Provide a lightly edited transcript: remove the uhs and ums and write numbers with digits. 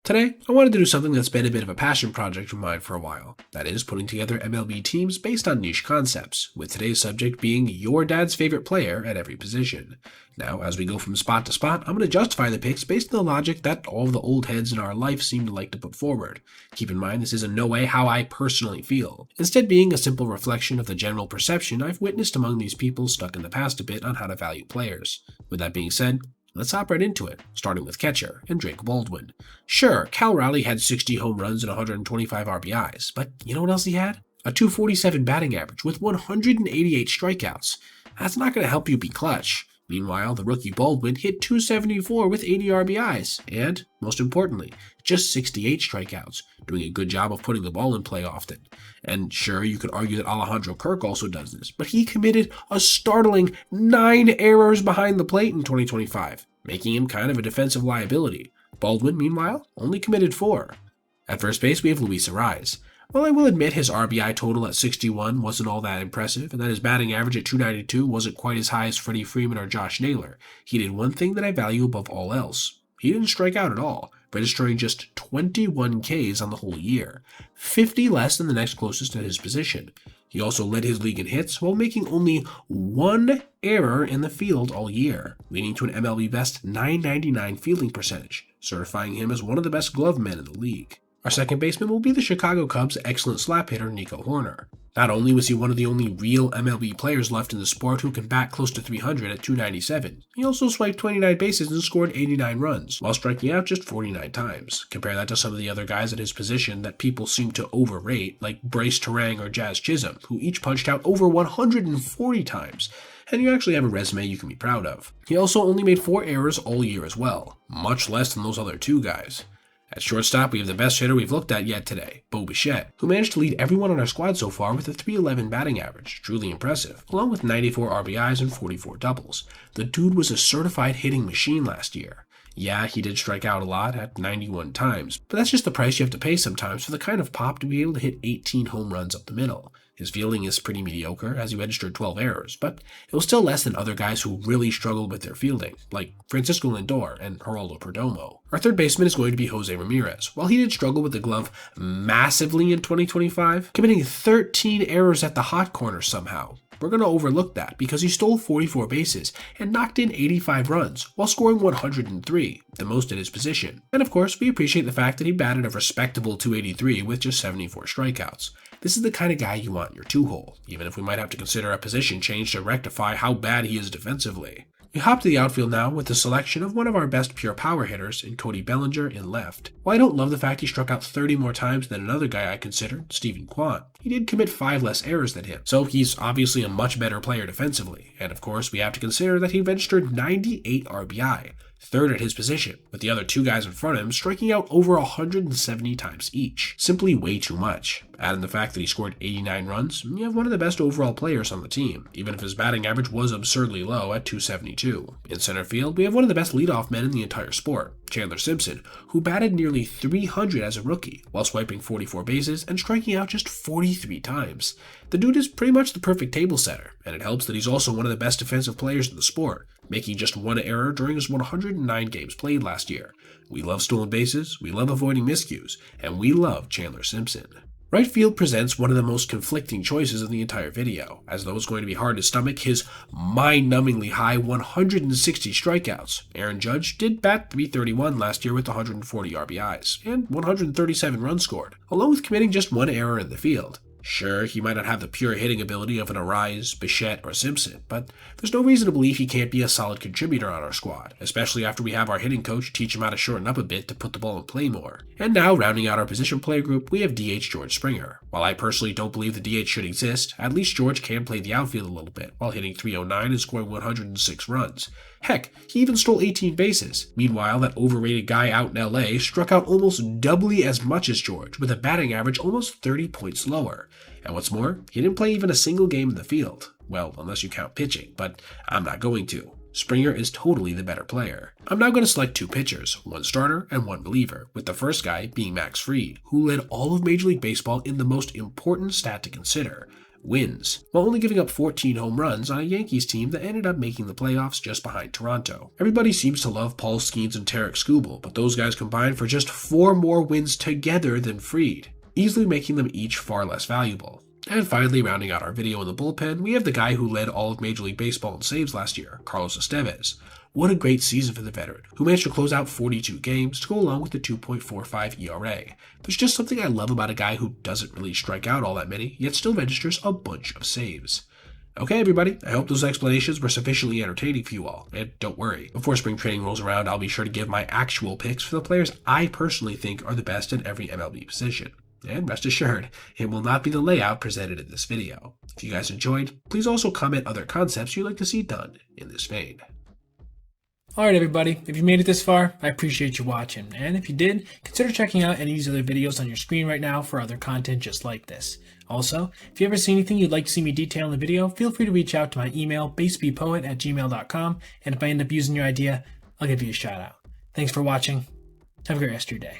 Today, I wanted to do something that's been a bit of a passion project of mine for a while. That is, putting together MLB teams based on niche concepts, with today's subject being your dad's favorite player at every position. Now, as we go from spot to spot, I'm going to justify the picks based on the logic that all of the old heads in our life seem to like to put forward. Keep in mind, this is in no way how I personally feel, instead being a simple reflection of the general perception I've witnessed among these people stuck in the past a bit on how to value players. With that being said, let's hop right into it, starting with catcher and Drake Baldwin. Sure, Cal Raleigh had 60 home runs and 125 RBIs, but you know what else he had? A 247 batting average with 188 strikeouts. That's not going to help you be clutch. Meanwhile, the rookie Baldwin hit 274 with 80 RBIs, and, most importantly, just 68 strikeouts, doing a good job of putting the ball in play often. And sure, you could argue that Alejandro Kirk also does this, but he committed a startling 9 errors behind the plate in 2025, making him kind of a defensive liability. Baldwin, meanwhile, only committed 4. At first base, we have Luis Arraez. While I will admit his RBI total at 61 wasn't all that impressive, and that his batting average at 292 wasn't quite as high as Freddie Freeman or Josh Naylor, he did one thing that I value above all else. He didn't strike out at all, registering just 21 Ks on the whole year, 50 less than the next closest at his position. He also led his league in hits while making only 1 error in the field all year, leading to an MLB best .999 fielding percentage, certifying him as one of the best glove men in the league. Our second baseman will be the Chicago Cubs' excellent slap hitter Nico Hoerner. Not only was he one of the only real MLB players left in the sport who can bat close to 300 at 297, he also swiped 29 bases and scored 89 runs, while striking out just 49 times. Compare that to some of the other guys at his position that people seem to overrate, like Bryce Terang or Jazz Chisholm, who each punched out over 140 times. And you actually have a resume you can be proud of. He also only made 4 errors all year as well, much less than those other 2 guys. At shortstop, we have the best hitter we've looked at yet today, Bo Bichette, who managed to lead everyone on our squad so far with a .311 batting average, truly impressive, along with 94 RBIs and 44 doubles. The dude was a certified hitting machine last year. Yeah, he did strike out a lot at 91 times, but that's just the price you have to pay sometimes for the kind of pop to be able to hit 18 home runs up the middle. His fielding is pretty mediocre, as he registered 12 errors, but it was still less than other guys who really struggled with their fielding, like Francisco Lindor and Geraldo Perdomo. Our third baseman is going to be Jose Ramirez. While he did struggle with the glove massively in 2025, committing 13 errors at the hot corner somehow, we're going to overlook that because he stole 44 bases and knocked in 85 runs while scoring 103, the most at his position. And of course, we appreciate the fact that he batted a respectable 283 with just 74 strikeouts. This is the kind of guy you want in your 2-hole, even if we might have to consider a position change to rectify how bad he is defensively. We hop to the outfield now with the selection of one of our best pure power hitters in Cody Bellinger in left. While I don't love the fact he struck out 30 more times than another guy I considered, Steven Kwan, he did commit 5 less errors than him, so he's obviously a much better player defensively. And of course, we have to consider that he registered 98 RBI, third at his position, with the other 2 guys in front of him striking out over 170 times each. Simply way too much. Add in the fact that he scored 89 runs, you have one of the best overall players on the team, even if his batting average was absurdly low at 272. In center field, we have one of the best leadoff men in the entire sport, Chandler Simpson, who batted nearly 300 as a rookie, while swiping 44 bases and striking out just 43 times. The dude is pretty much the perfect table setter, and it helps that he's also one of the best defensive players in the sport, making just 1 error during his 109 games played last year. We love stolen bases, we love avoiding miscues, and we love Chandler Simpson. Right field presents one of the most conflicting choices of the entire video, as though it's going to be hard to stomach his mind-numbingly high 160 strikeouts. Aaron Judge did bat .331 last year with 140 RBIs, and 137 runs scored, along with committing just 1 error in the field. Sure, he might not have the pure hitting ability of an Arraez, Bichette, or Simpson, but there's no reason to believe he can't be a solid contributor on our squad, especially after we have our hitting coach teach him how to shorten up a bit to put the ball in play more. And now, rounding out our position player group, we have DH George Springer. While I personally don't believe the DH should exist, at least George can play the outfield a little bit, while hitting .309 and scoring 106 runs. Heck, he even stole 18 bases. Meanwhile, that overrated guy out in LA struck out almost doubly as much as George, with a batting average almost 30 points lower. And what's more, he didn't play even a single game in the field. Well, unless you count pitching, but I'm not going to. Springer is totally the better player. I'm now going to select 2 pitchers, 1 starter and 1 reliever, with the first guy being Max Fried, who led all of Major League Baseball in the most important stat to consider, wins, while only giving up 14 home runs on a Yankees team that ended up making the playoffs just behind Toronto. Everybody seems to love Paul Skeens and Tarek Skubal, but those guys combined for just 4 more wins together than Fried, easily making them each far less valuable. And finally, rounding out our video in the bullpen, we have the guy who led all of Major League Baseball in saves last year, Carlos Estevez. What a great season for the veteran, who managed to close out 42 games to go along with the 2.45 ERA. There's just something I love about a guy who doesn't really strike out all that many, yet still registers a bunch of saves. Okay, everybody, I hope those explanations were sufficiently entertaining for you all, and don't worry, before spring training rolls around, I'll be sure to give my actual picks for the players I personally think are the best in every MLB position. And rest assured, it will not be the layout presented in this video. If you guys enjoyed, please also comment other concepts you'd like to see done in this vein. Alright everybody, if you made it this far, I appreciate you watching, and if you did, consider checking out any of these other videos on your screen right now for other content just like this. Also, if you ever see anything you'd like to see me detail in the video, feel free to reach out to my email, basebpoet@gmail.com, and if I end up using your idea, I'll give you a shout out. Thanks for watching. Have a great rest of your day.